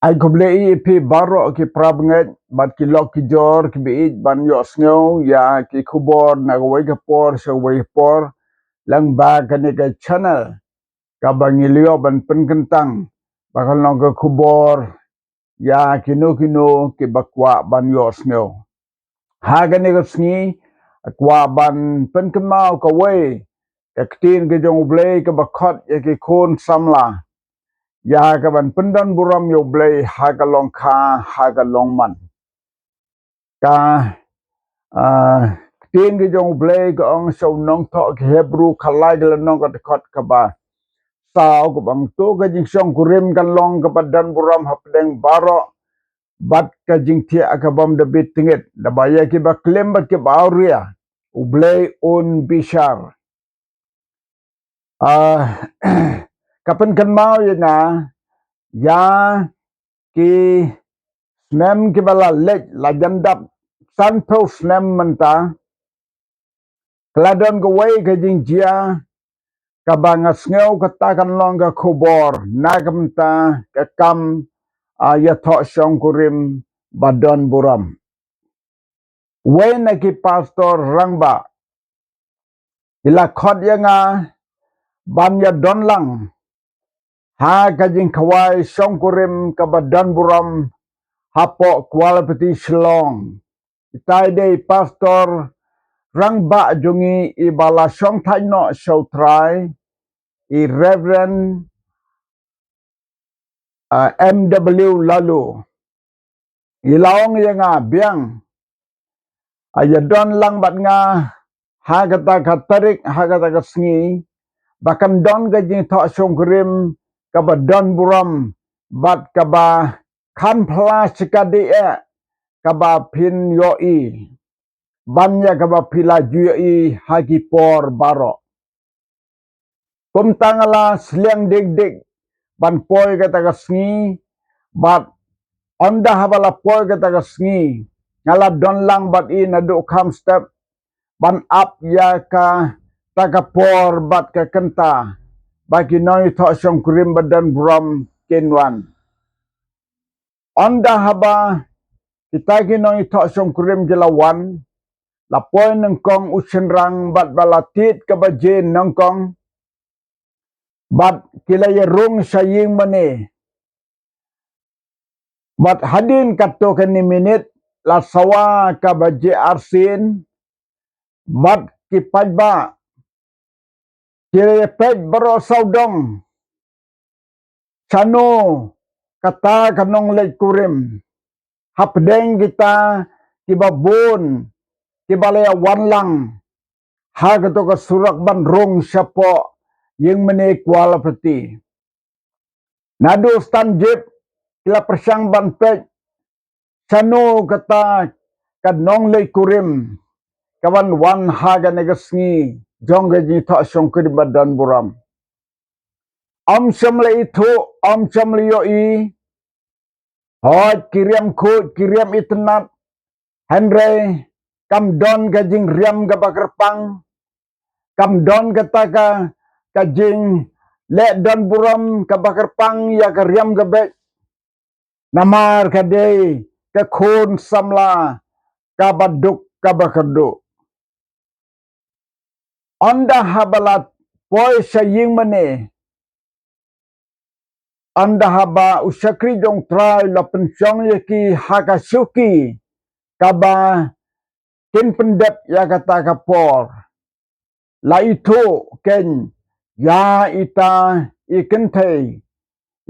Ai kublei pi baro ki prabnget bat ki lok ki jor ki biit ban yo sngo ya ki kubor na wai ka por so wai por lang ba ka ni ka channel ka bangilio ban pen kentang bakal no ka kubor ya kino ki bakwa ban yo sngo ha ka ni ka sngi kwa ban pen kemau ka wai ka tin ka jong blei ka bakot ya ki kon samla ya ka ban pendan buram yo blei ha ka long kha ha ka long man ka tin ki jong blei ka ong so nong tho ki hebru khalai ka nong ka khot ka ba sao ka bang tu ka jing song kurim ka long ka badan buram hapdeng baro bat ka jing thia ka bom de bit tingit da ba ya ki ba klem ba ki ba ria u blei un bishar kapan kan mau ya na ya ki snem ki bala lek la jandap san po snem menta kladon go wai ka jing jia ka banga sneu ka ta kan long ka khobor na kamta ka kam ya tho shong kurim badon buram when ki pastor rangba ila khot yanga ban ya don lang ha ka jing khawai shong kurim ka badon buram hapo quality shlong itai dei pastor rangba jungi ibala shong thai no show try i reverend MW lalu ilaong yang biang ayadon lang bat nga ha kata katarik ha kata kasngi bahkan don gajing tho songkrim kaba don buram bat kaba kan plas kadi kaba pin yoi banya kaba pila jui hagi por baro kum tangala sliang dik ban poi kata kasngi bat onda habala poi kata kasngi ngala don lang bat i nadu kam step ban up ya ka takapor bat ka kenta bagi noi tho song krim badan brom kenwan onda haba kita ki noi tho song krim jelawan la poi nang kong usenrang bat balatit ka baje nang kong bat kilaya rung saying mane bat hadin kato ka ni minit la sawa ka baje arsin bat ki pajba kira pej baro saudong sano kata kanong lek kurim hapdeng kita kibabun kibalaya wanlang ha kato ka surak ban rong syapo yang mene kuala peti nado stanjip kila persang ban pej sano kata kanong lek kurim kawan wan haga negasngi jong gaji tha songkri badan buram om samle itu om samle yoi hot kiriam khut kiriam itnat Henry kam don gajing riam ga bakerpang kam don kataka kajing le don buram ka bakerpang ya ka riam ga be namar ka de ka khun samla ka baduk ka bakerdu onda habalat poi saying mane anda haba usakri jong trai la pensyong yaki hakasuki kaba kin pendep ya kata kapor la itu ken ya ita ikente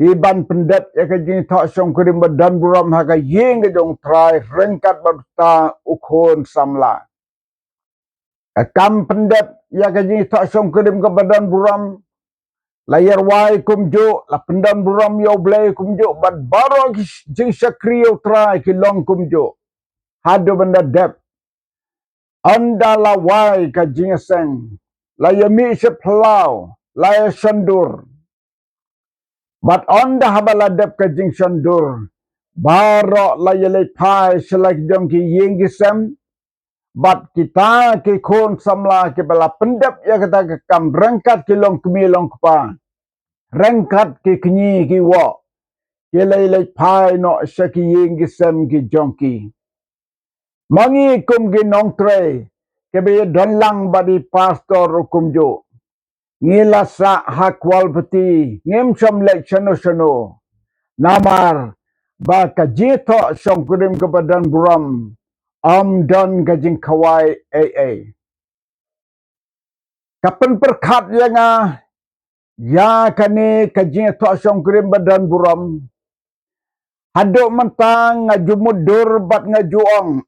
iban pendep ya ka jing tha song kurim badan buram haka yeng ke jong trai rengkat barta ukhon samla kam pendep ya ka jing tha song kurim ka badan buram layar wai kumjo la pendan buram yo blay kumjo bat baro jing sakriyo try ki long kumjo hado benda dep anda la wai ka jing seng la yami se plau la sandur bat anda habala dep ka jing sandur baro la yele pai selak jong ki yeng gisem bat kita ki khon samla ki bala pendep ya kata kam rangkat ki long kmi long kpa rengkat ki kenyi ki wo ki lei pai no saki ying ki sem ki jongki mangi kum ki nong tre ke be don lang badi pastor hukum jo ngila sa hakwal peti ngem som lek sono namar ba ka jito song kurim kepadan buram don gajing kawai kapan perkat yang ya kani kajing to song kurim badan buram hadok mentang ngajumudur bat ngajuang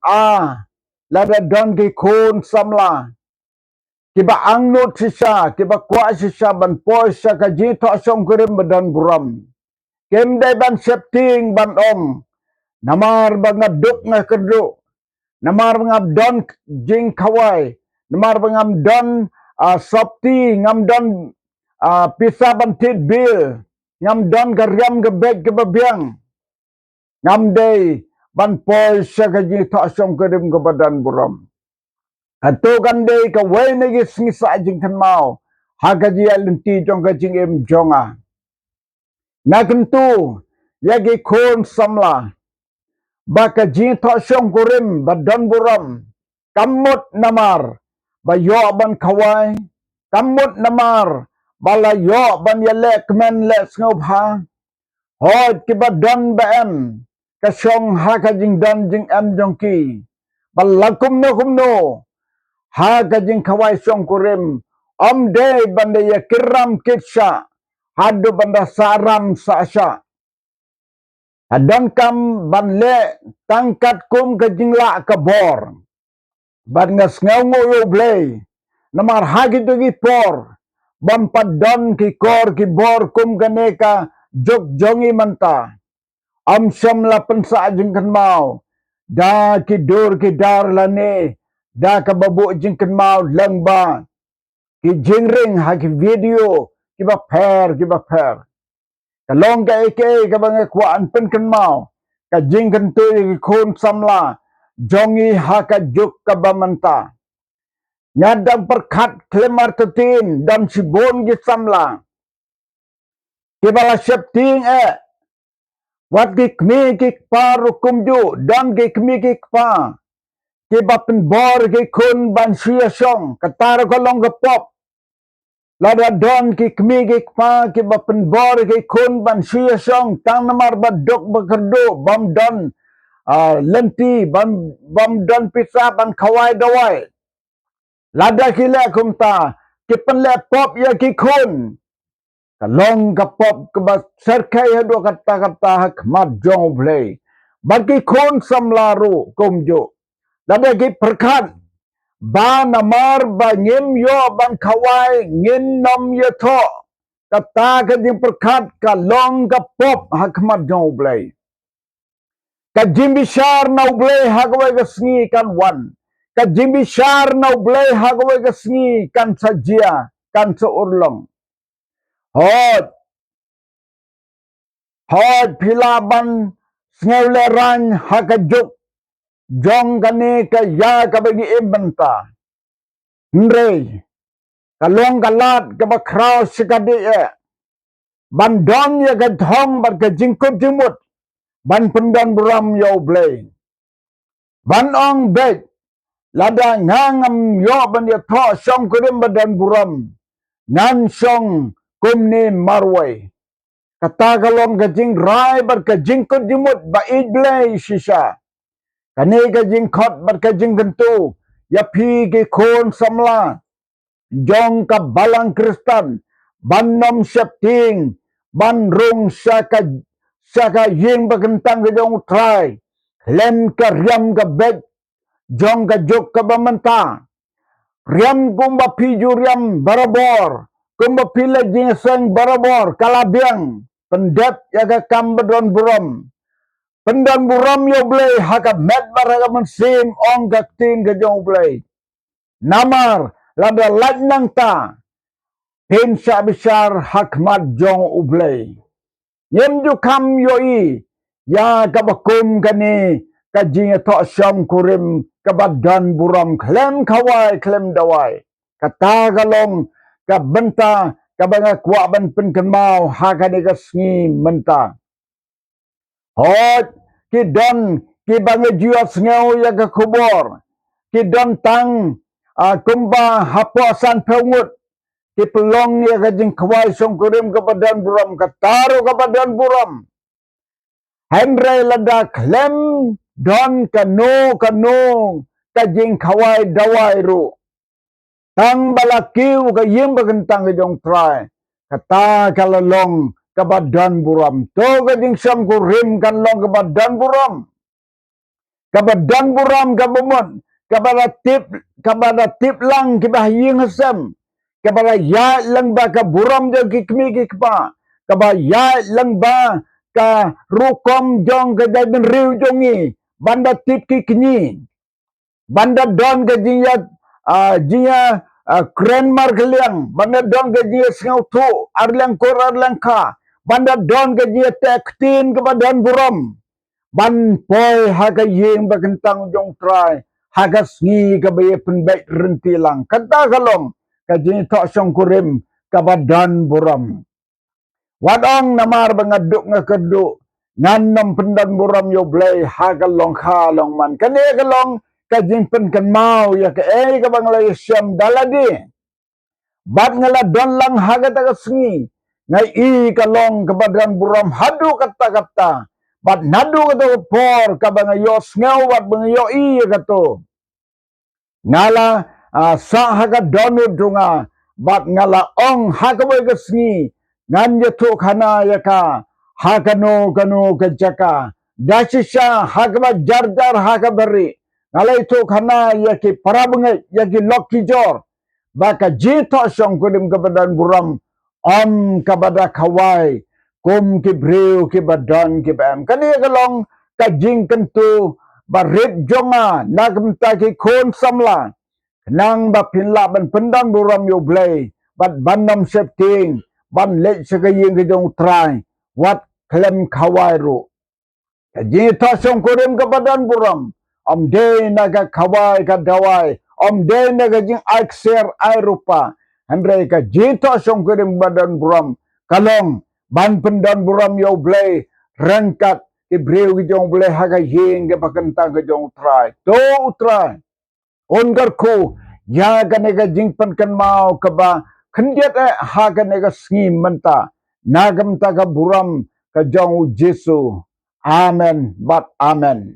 lada don ki kun samla kiba angnut sisa kiba kwa sisa ban poi sa kajing to song kurim badan buram kem dai ban septing ban om namar bangaduk ngakeduk namar bangabdon jing kawai namar bangamdon sopti ngamdon pisa bantit bil ngamdon garyam gebek gebabiang ngamdai ban pol sagaji ta som kedim ke badan buram atau gandai ka wei negi sngisa jing kan mau hagaji alenti jong gajing em jonga nakentu yagi kon samla baka jing ta som kurim badan buram kamut namar bayo ban kawai kamut namar bala yo ban yale kemen le snobha hot kiba don bam kasong ha ka jing don jing am jongki balakum no ha ka jing kawai song kurim de banda ya kiram kitsa hadu banda saram sasha adon kam ban le tangkat kum ka jingla ka bor ban ngas ngaungo yo blay namar hagi tugi por bam padon ki kor ki bor kum ganeka jog jongi manta am syam la pensa jengkan mau da ki dur ki dar lane da ka babu jengkan mau lengba ki jingring hagi video ki ba per kalong ka eke ka bang kwaan penkan mau ka jengkan tu ki khon samla jongi haka juk ka bamanta nyadang perkat klemar tetin dan sibon gi samla kibala septing wat gi kmi gi paru kumju dan gi kmi gi pa kibapen bor gi kun ban sia song katar kolong ge pop lada don gi kmi gi pa kibapen bor gi kun ban sia song tang namar badok bekerdo bam don lenti bam don pisa ban kawai dawai lada kila kumta kipen le pop ya ki kun kalong ka pop ka serkai hado kata hakmat jong play bagi kun samlaru kumjo lada ki perkat ba namar ba ngim yo ban kawai ngin nom ye tho kata ka di perkat kalong ka pop hakmat jong play ka jimbishar na play hagwai ka sngi kan wan ka jimbishar na play hagwai ka sngi kan sajia kan seurlong hot pilaban sneuleran hakajuk jong kane ka ya ka bagi imbenta ndre kalong kalat ka bakraw sikadi bandon ya ka thong bar ka jingkut jimut ban pendan buram yo blay ban ong bed lada ngangam yo ban ya tho song kurim badan buram nan song kumni marway kata kalong gajing rai bar gajing kot jimut ba idlay sisa kane gajing khot bar gajing gentu ya pi ge kon samla jong ka balang kristan ban nom septing ban rung saka ying bagentang ge jong trai lem ka riam ka bed jong ka jok ka bamanta riam kumba piju riam barabor kumba pila jingseng barabor kalabiang pendep yaga kambedon buram pendan buram yo blay haka met baraga mensim ong gaktin gajong blay namar lada lajnang ta pinsa besar hakmat jong ublay nyem ju kam yo ya kabakum kani kajing to syam kurim kabadan buram klem kawai klem dawai kata galong ka benta kabanga kwa ban pen kan mau haka de sngi menta hot ki don ki banga jua sneu ya ka kubor ki don tang kumba haposan pengut ki pelong ya ka jing kwai song kurim ka badan buram ka taru ka badan buram Henry lada klem don kanu ka jing kwai dawai ru tang balakiu ka yim bagentang ka jong try kata kalalong ka badan buram to ka jing sam kurim kan long ka badan buram ka bumon kabada tip lang kibah ying hasam kabala ya lang ba ka buram jo kikmi kikpa kaba ya lang ba ka rukom jong ka jabin riu jongi banda tip kikni banda don ka jinya kren mar kaliang banda don ka jinya singau tu arlang kor arlang ka banda don ka jinya tektin ka badan buram ban poi haga yeng bagentang jong try haga sngi ka baye penbaik rentilang kata kalong ka jini tok song kurim ka badan buram wadong namar bangaduk ngakeduk nganom pendan buram yo blay haga long kha long man kane kalong ka jing pen kan mau ya ka ka banglay syam daladi bat ngala don lang haga ta sngi ngai i kalong ka badan buram hadu kata-kata bat nadu kata por ka bang yo sngew bat bang yo i kato ngala sa haga donu dunga bat ngala ong haga boy gesngi ngan ye tu khana ya ka haga no kanu ka jaka dasisha haga ba jar haga beri ngala itu khana ya ki parabngai ya ki lokki jor baka jito song kudim ka badan buram om ka bada kawai kum ki breu ki badan ki bam kani kalong ka jing kentu barit jonga nagam ta ki kon samla nang ba pinla ban pendan buram yo blay bat banam septing ban le segaying ke jong try wat klem kawai ru jito song kudim ka badan buram om de naga kawai ka dawai om de naga jing akser ai rupa Andre ka jito song kudim badan buram kalong ban pendan buram yo blay rangkat ibreu ki jong blay haga yeng ke pakentang ke jong try to try ongar ko ya ka nega jing pan kan mau ka ba khendiat haga nega sngi menta nagam ta ka buram ka jong Jesu amen bat amen